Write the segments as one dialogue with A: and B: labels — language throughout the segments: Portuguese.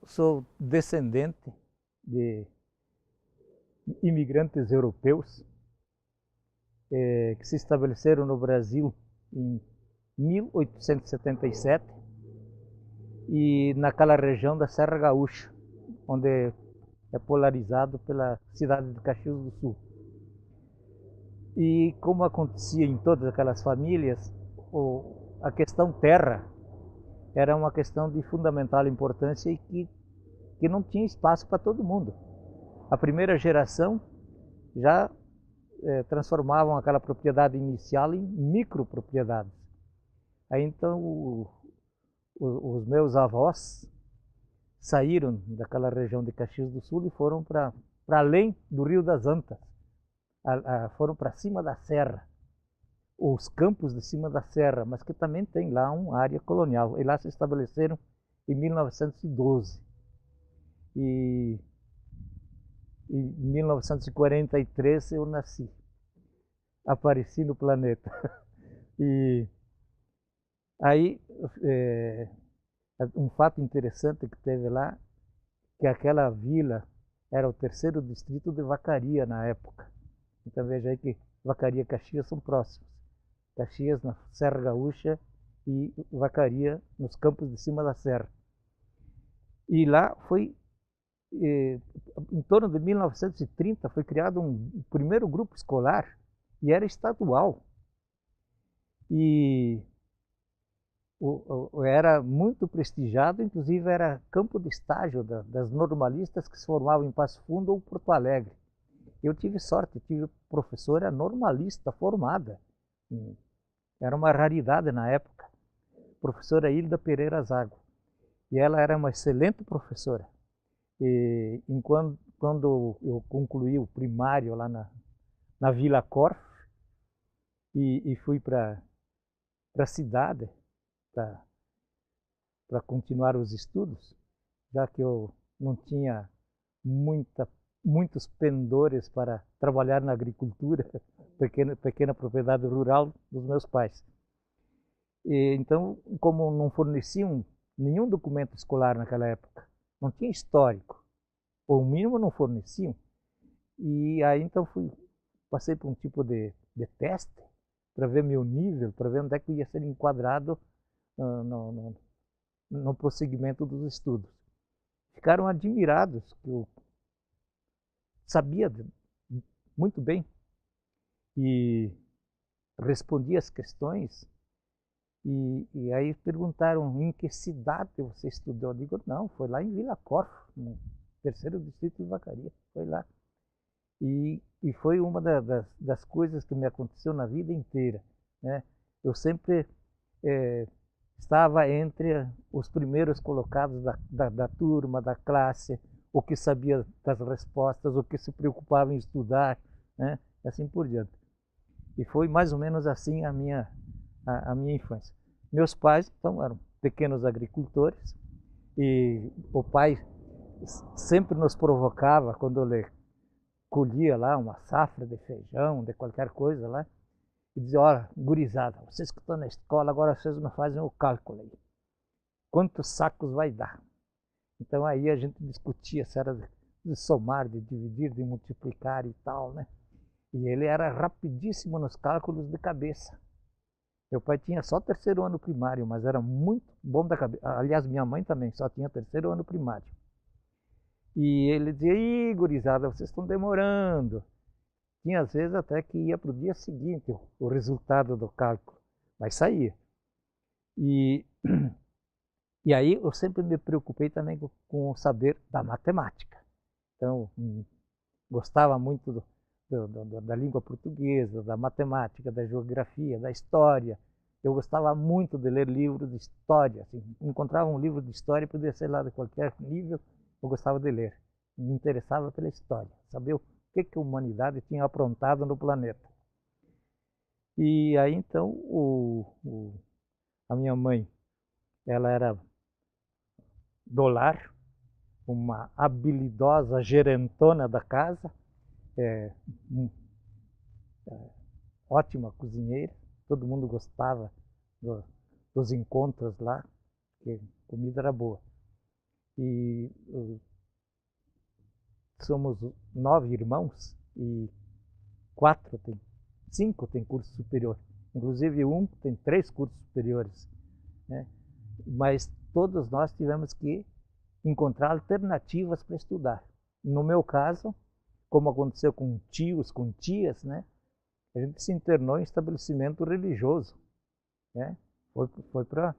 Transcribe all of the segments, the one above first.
A: sou descendente de imigrantes europeus que se estabeleceram no Brasil em 1877 e naquela região da Serra Gaúcha, onde é polarizado pela cidade de Caxias do Sul. E como acontecia em todas aquelas famílias, a questão terra era uma questão de fundamental importância e que não tinha espaço para todo mundo. A primeira geração já transformavam aquela propriedade inicial em micropropriedades. Aí então os meus avós saíram daquela região de Caxias do Sul e foram para além do Rio das Antas, foram para cima da serra, os campos de cima da serra, mas que também tem lá uma área colonial. E lá se estabeleceram em 1912. E em 1943 eu nasci, apareci no planeta. E aí um fato interessante que teve lá, que aquela vila era o terceiro distrito de Vacaria na época. Então veja aí que Vacaria e Caxias são próximos. Caxias na Serra Gaúcha e Vacaria nos campos de cima da serra. E lá foi, em torno de 1930, foi criado um primeiro grupo escolar e era estadual. E era muito prestigiado, inclusive era campo de estágio das normalistas que se formavam em Passo Fundo ou Porto Alegre. Eu tive sorte, tive professora normalista formada. Era uma raridade na época. Professora Hilda Pereira Zago. E ela era uma excelente professora. E quando eu concluí o primário lá na Vila Corf e fui para a cidade para continuar os estudos, já que eu não tinha muitos pendores para trabalhar na agricultura, pequena propriedade rural dos meus pais. E, então, como não forneciam nenhum documento escolar naquela época, não tinha histórico, ou o mínimo não forneciam, e aí então passei por um tipo de teste para ver meu nível, para ver onde é que eu ia ser enquadrado no prosseguimento dos estudos. Ficaram admirados que eu sabia muito bem e respondia as questões. E aí perguntaram em que cidade você estudou. Eu digo, não, foi lá em Vila Corf, no terceiro distrito de Vacaria, foi lá. E foi uma das coisas que me aconteceu na vida inteira, né? Eu sempre estava entre os primeiros colocados da turma, da classe, o que sabia das respostas, o que se preocupava em estudar, né? E assim por diante. E foi mais ou menos assim a minha infância. Meus pais, então, eram pequenos agricultores e o pai sempre nos provocava quando ele colhia lá uma safra de feijão, de qualquer coisa lá, e dizia, olha, gurizada, vocês que estão na escola, agora vocês me fazem o cálculo aí. Quantos sacos vai dar? Então aí a gente discutia se era de somar, de dividir, de multiplicar e tal, né? E ele era rapidíssimo nos cálculos de cabeça. Meu pai tinha só terceiro ano primário, mas era muito bom da cabeça. Aliás, minha mãe também só tinha terceiro ano primário. E ele dizia, ih, gurizada, vocês estão demorando. Tinha às vezes até que ia para o dia seguinte o resultado do cálculo, mas saía. E aí eu sempre me preocupei também com o saber da matemática. Então, gostava muito da língua portuguesa, da matemática, da geografia, da história. Eu gostava muito de ler livros de história. Assim, encontrava um livro de história, podia ser lá de qualquer nível, eu gostava de ler. Me interessava pela história, saber o que a humanidade tinha aprontado no planeta. E aí então a minha mãe, ela era do lar, uma habilidosa gerentona da casa, ótima cozinheira, todo mundo gostava dos encontros lá, porque a comida era boa. E somos 9 irmãos e 5 têm curso superior. Inclusive um tem 3 cursos superiores, né? Mas todos nós tivemos que encontrar alternativas para estudar. No meu caso, como aconteceu com tios, com tias, né? A gente se internou em estabelecimento religioso, né? Foi para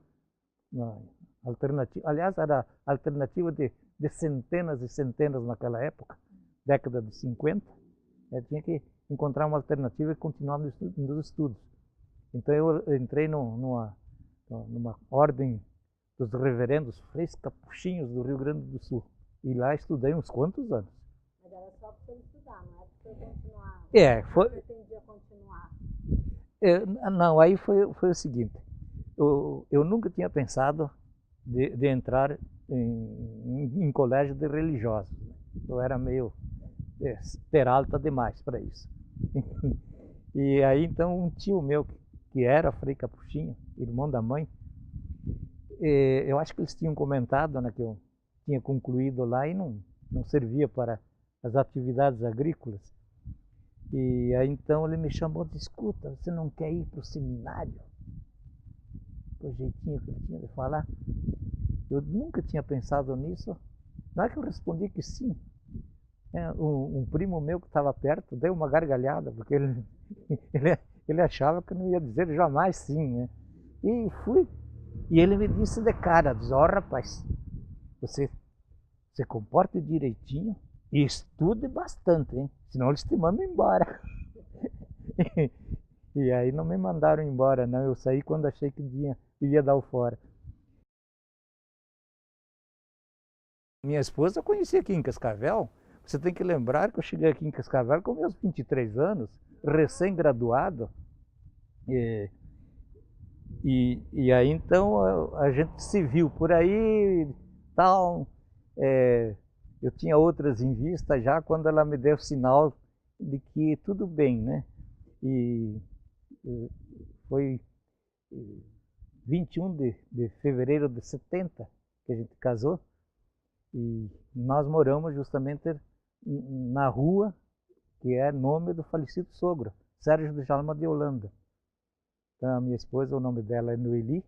A: alternativa. Aliás, era alternativa de centenas e centenas naquela época, década de 50. Tinha que encontrar uma alternativa e continuar nos estudos. Então eu entrei numa ordem dos reverendos Freis Capuchinhos do Rio Grande do Sul. E lá estudei uns quantos anos.
B: Mas era só para você estudar, não é para você continuar?
A: Foi.
B: Você pretendia continuar?
A: Não, aí foi o seguinte. Eu nunca tinha pensado de entrar em colégio de religiosos. Eu era meio peralta demais para isso. E aí então um tio meu, que era Frei Capuchinho, irmão da mãe, eu acho que eles tinham comentado, né, que eu tinha concluído lá e não servia para as atividades agrícolas. E aí então ele me chamou e disse: escuta, você não quer ir para o seminário? O jeitinho que ele tinha de falar. Eu nunca tinha pensado nisso. Não é que eu respondi que sim. Um primo meu que estava perto deu uma gargalhada, porque ele achava que eu não ia dizer jamais sim, né? E fui. E ele me disse de cara, diz: ó, rapaz, você se comporte direitinho e estude bastante, hein? Senão eles te mandam embora. E aí não me mandaram embora, não. Eu saí quando achei que ia dar o fora. Minha esposa eu conheci aqui em Cascavel. Você tem que lembrar que eu cheguei aqui em Cascavel com meus 23 anos, recém-graduado. E aí então a gente se viu por aí, tal. Eu tinha outras em vista já quando ela me deu sinal de que tudo bem, né? E foi 21 de fevereiro de 70 que a gente casou. E nós moramos justamente na rua que é nome do falecido sogro, Sérgio de Jalma de Holanda. Então a minha esposa, o nome dela é Noeli,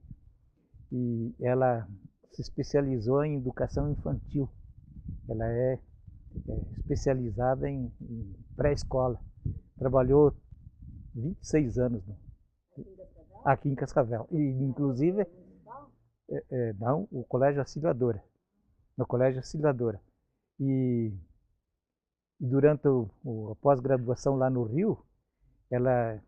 A: e ela se especializou em educação infantil. Ela é especializada em pré-escola. Trabalhou 26 anos aqui em Cascavel. E inclusive, não, o Colégio Auxiliadora. No Colégio Auxiliadora. E durante a pós-graduação lá no Rio, ela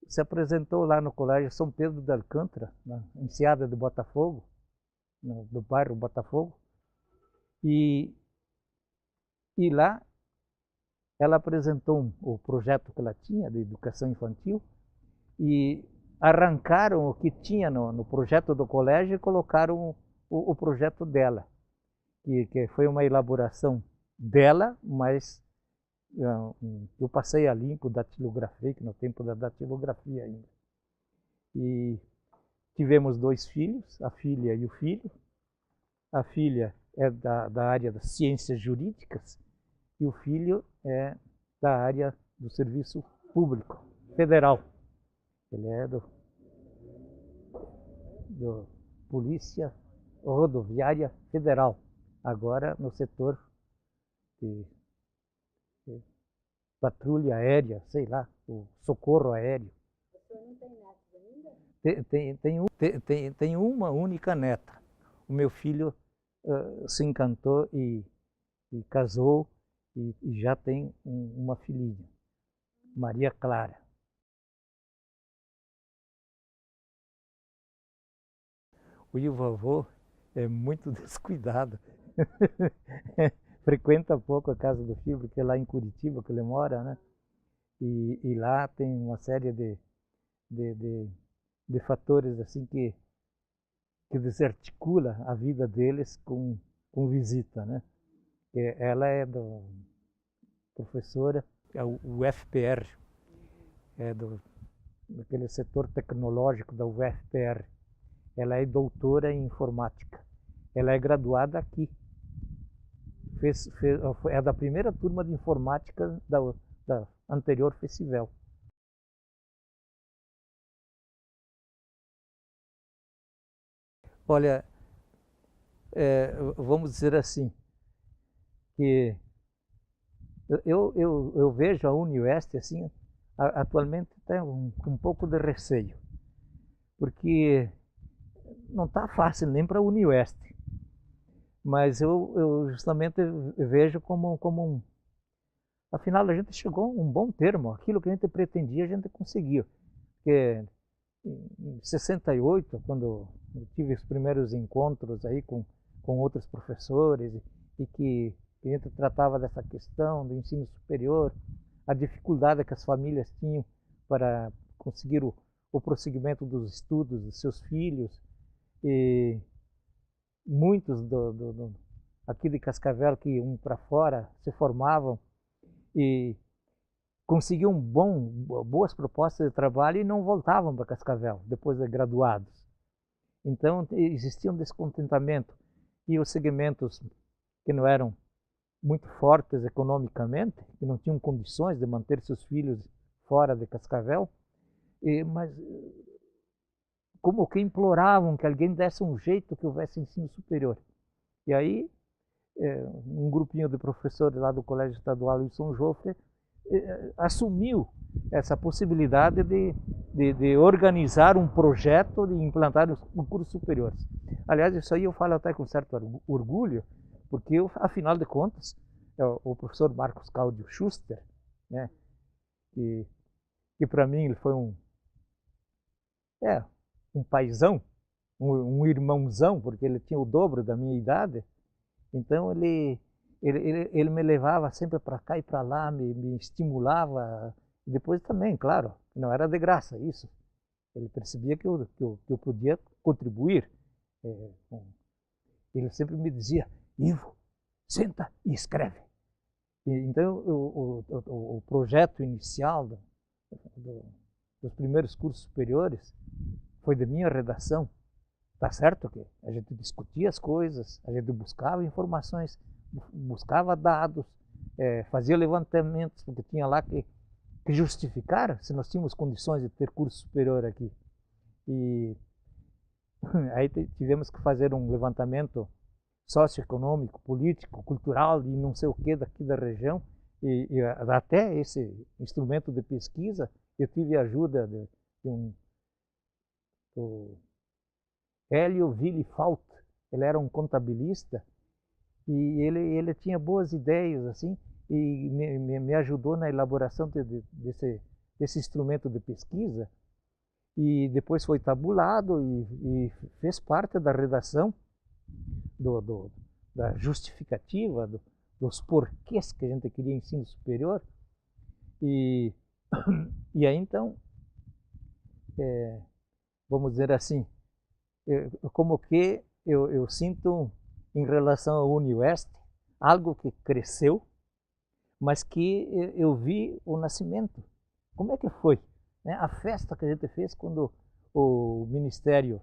A: se apresentou lá no Colégio São Pedro de Alcântara, na Enseada do Botafogo, do bairro Botafogo. E lá ela apresentou o projeto que ela tinha de educação infantil e arrancaram o que tinha no projeto do colégio e colocaram o projeto dela, que foi uma elaboração dela, mas eu passei a limpo, datilografei, que no tempo da datilografia ainda. E tivemos 2 filhos, a filha e o filho. A filha é da área das ciências jurídicas e o filho é da área do serviço público federal. Ele é do Polícia Rodoviária Federal, agora no setor de patrulha aérea, sei lá, o socorro aéreo.
B: O senhor não tem netos ainda?
A: Tem uma única neta. O meu filho se encantou e casou e já tem uma filhinha, Maria Clara. O vovô é muito descuidado. Frequenta pouco a casa do filho, porque é lá em Curitiba que ele mora, né? E lá tem uma série de fatores assim que desarticula a vida deles com visita, né? Ela é professora, é o UFPR, é daquele setor tecnológico da UFPR. Ela é doutora em informática. ela é graduada aqui. É da primeira turma de informática da anterior FECIVEL. Olha, vamos dizer assim, que eu vejo a UniOeste assim, atualmente tem um pouco de receio, porque não está fácil nem para a UniOeste, mas eu justamente vejo como afinal a gente chegou a um bom termo, aquilo que a gente pretendia a gente conseguiu, porque em 68, quando eu tive os primeiros encontros aí com outros professores e que a gente tratava dessa questão do ensino superior, a dificuldade que as famílias tinham para conseguir o prosseguimento dos estudos dos seus filhos, e muitos aqui de Cascavel que iam para fora se formavam e conseguiam boas propostas de trabalho e não voltavam para Cascavel depois de graduados. Então existia um descontentamento, e os segmentos que não eram muito fortes economicamente, que não tinham condições de manter seus filhos fora de Cascavel, mas como que imploravam que alguém desse um jeito que houvesse ensino superior. E aí um grupinho de professores lá do Colégio Estadual de São Jofre assumiu essa possibilidade de organizar um projeto de implantar os cursos superiores. Aliás, isso aí eu falo até com certo orgulho, porque afinal de contas, o professor Marcos Cláudio Schuster, né, que para mim ele foi um paizão, um irmãozão, porque ele tinha o dobro da minha idade. Então ele me levava sempre para cá e para lá, me estimulava. E depois também, claro, não era de graça isso. Ele percebia que eu podia contribuir. Ele sempre me dizia: Ivo, senta e escreve. Então o projeto inicial dos primeiros cursos superiores foi de minha redação. Tá certo que a gente discutia as coisas, a gente buscava informações, buscava dados, fazia levantamentos, porque tinha lá que justificar se nós tínhamos condições de ter curso superior aqui. E aí tivemos que fazer um levantamento socioeconômico, político, cultural e não sei o que daqui da região, e até esse instrumento de pesquisa eu tive a ajuda do Hélio Willi Fault. Ele era um contabilista e ele tinha boas ideias assim, e me ajudou na elaboração desse instrumento de pesquisa, e depois foi tabulado e fez parte da redação da justificativa dos porquês que a gente queria ensino superior. E aí então, vamos dizer assim, como que eu sinto em relação à UniOeste algo que cresceu, mas que eu vi o nascimento. Como é que foi, né? A festa que a gente fez quando o Ministério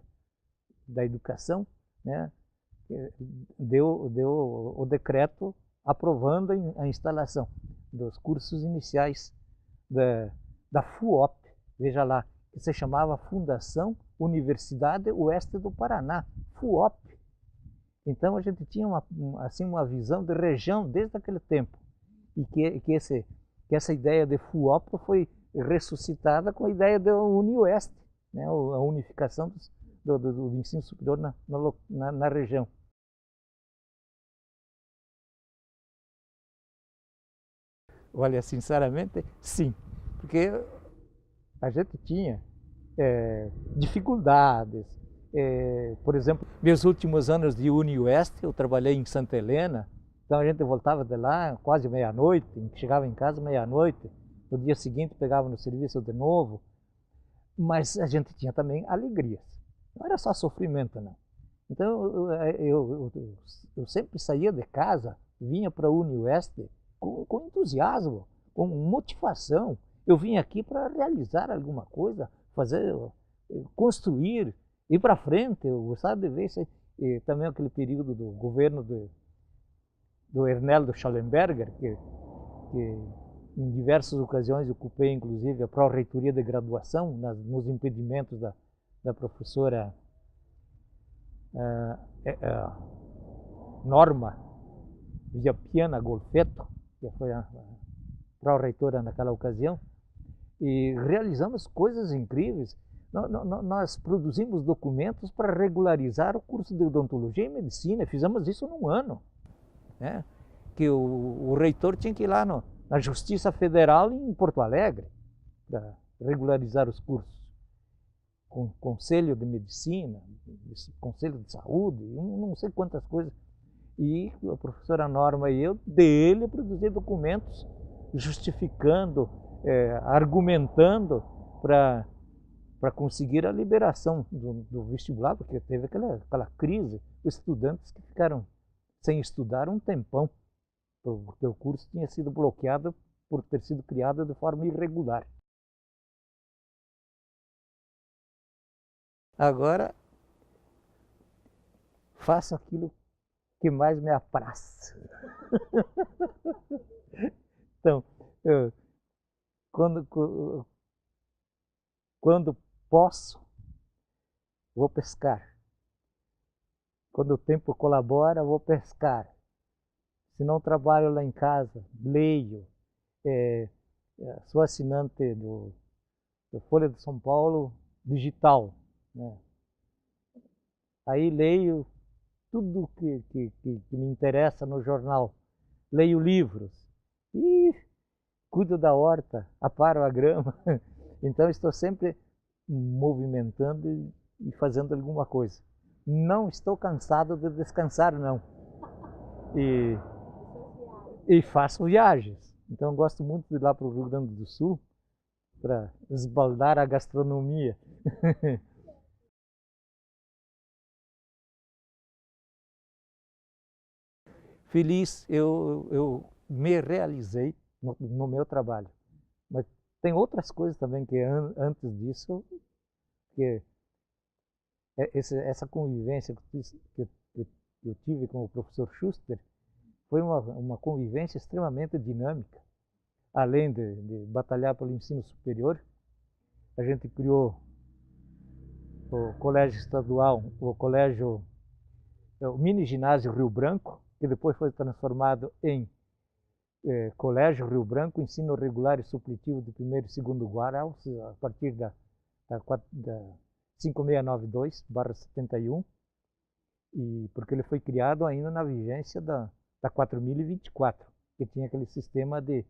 A: da Educação, né, deu o decreto aprovando a instalação dos cursos iniciais da FUOP, veja lá, que se chamava Fundação Universidade Oeste do Paraná, FUOP. Então a gente tinha uma visão de região desde aquele tempo, e que essa ideia de FUOP foi ressuscitada com a ideia da UniOeste, né, a unificação do ensino superior na região. Olha, sinceramente, sim, porque a gente tinha dificuldades. Por exemplo, meus últimos anos de UniOeste, eu trabalhei em Santa Helena, então a gente voltava de lá quase meia-noite, chegava em casa meia-noite, no dia seguinte pegava no serviço de novo, mas a gente tinha também alegrias, não era só sofrimento, não. Então eu sempre saía de casa, vinha para a UniOeste com entusiasmo, com motivação. Eu vim aqui para realizar alguma coisa, construir, ir para frente. Eu gostava de ver isso aí. e também aquele período do governo do Erneldo Schallenberger, que em diversas ocasiões ocupei, inclusive, a pró-reitoria de graduação, nos impedimentos da professora Norma Viapiana Golfetto, que foi a pró-reitora naquela ocasião, e realizamos coisas incríveis. Nós produzimos documentos para regularizar o curso de odontologia e medicina, fizemos isso num ano, né? Que o reitor tinha que ir lá na Justiça Federal em Porto Alegre para regularizar os cursos, com Conselho de Medicina, Conselho de Saúde, não sei quantas coisas. E a professora Norma e eu, dele, produzir documentos justificando, argumentando para conseguir a liberação do vestibular, porque teve aquela crise, os estudantes que ficaram sem estudar um tempão, porque o curso tinha sido bloqueado por ter sido criado de forma irregular. Agora, faço aquilo que mais me apraz. Então, quando posso, vou pescar. Quando o tempo colabora, vou pescar. Se não trabalho lá em casa, leio. Sou assinante do Folha de São Paulo digital, né? Aí leio tudo que me interessa no jornal. Leio livros e cuido da horta, aparo a grama. Então estou sempre movimentando e fazendo alguma coisa. Não estou cansado de descansar, não. E faço viagens. Então gosto muito de ir lá para o Rio Grande do Sul para esbaldar a gastronomia. Feliz, eu me realizei no meu trabalho. Mas tem outras coisas também que antes disso, que essa convivência que eu tive com o professor Schuster foi uma convivência extremamente dinâmica. Além de batalhar pelo ensino superior, a gente criou o colégio estadual, o mini ginásio Rio Branco, que depois foi transformado em Colégio Rio Branco, ensino regular e supletivo de primeiro e segundo grau, a partir da 5692/71, e porque ele foi criado ainda na vigência da 4024, que tinha aquele sistema de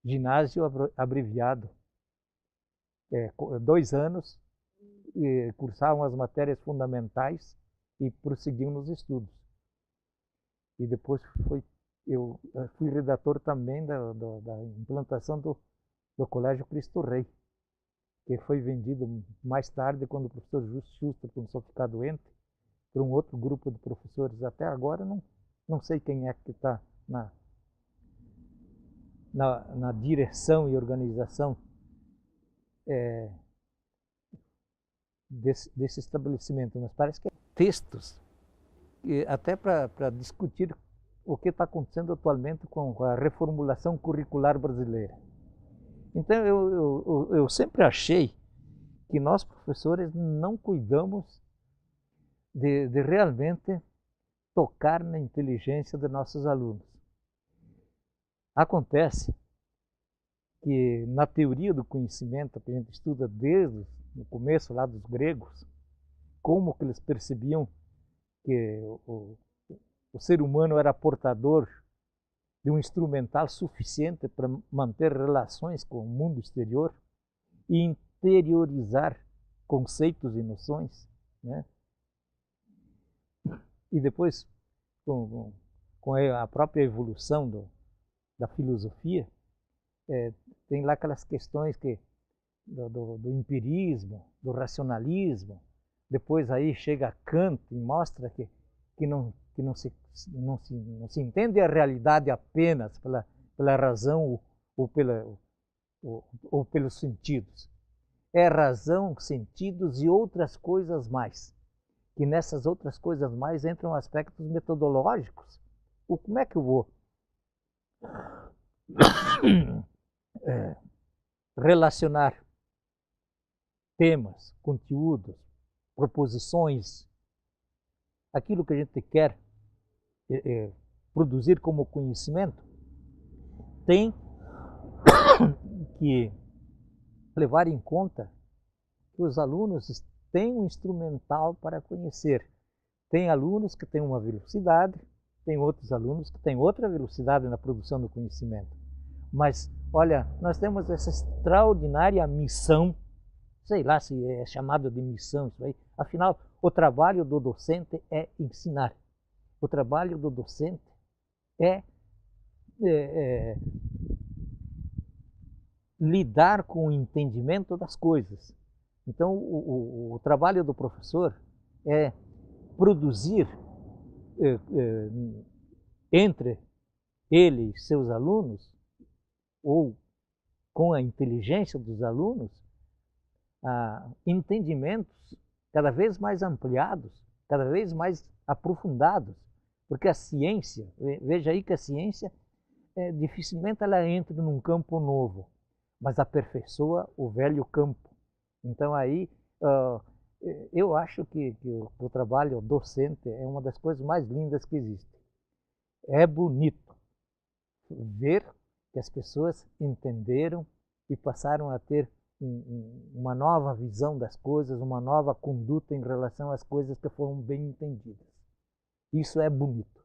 A: ginásio abreviado. 2 anos, cursavam as matérias fundamentais e prosseguiam nos estudos. E depois eu fui redator também da implantação do Colégio Cristo Rei, que foi vendido mais tarde, quando o professor Schuster começou a ficar doente, para um outro grupo de professores. Até agora não sei quem é que está na direção e organização desse estabelecimento, mas parece que é textos, até para discutir o que está acontecendo atualmente com a reformulação curricular brasileira. Então eu sempre achei que nós, professores, não cuidamos de realmente tocar na inteligência de nossos alunos. Acontece que na teoria do conhecimento, que a gente estuda desde o começo lá dos gregos, como que eles percebiam que o ser humano era portador de um instrumental suficiente para manter relações com o mundo exterior e interiorizar conceitos e noções, né? E depois, com a própria evolução da filosofia, tem lá aquelas questões do empirismo, do racionalismo. Depois aí chega Kant e mostra que não se entende a realidade apenas pela razão ou pelos sentidos. É razão, sentidos e outras coisas mais. que nessas outras coisas mais entram aspectos metodológicos. Como é que eu vou relacionar temas, conteúdos, proposições, aquilo que a gente quer produzir como conhecimento, tem que levar em conta que os alunos têm um instrumental para conhecer. Tem alunos que têm uma velocidade, tem outros alunos que têm outra velocidade na produção do conhecimento. Mas, olha, nós temos essa extraordinária missão, sei lá se é chamado de missão isso aí, afinal, o trabalho do docente é ensinar. O trabalho do docente é lidar com o entendimento das coisas. Então, o trabalho do professor é produzir entre ele e seus alunos, ou com a inteligência dos alunos, entendimentos cada vez mais ampliados, cada vez mais aprofundados, porque a ciência, veja aí que a ciência, dificilmente ela entra num campo novo, mas aperfeiçoa o velho campo. Então aí, eu acho que o trabalho docente é uma das coisas mais lindas que existe. É bonito ver que as pessoas entenderam e passaram a ter uma nova visão das coisas, uma nova conduta em relação às coisas que foram bem entendidas. Isso é bonito.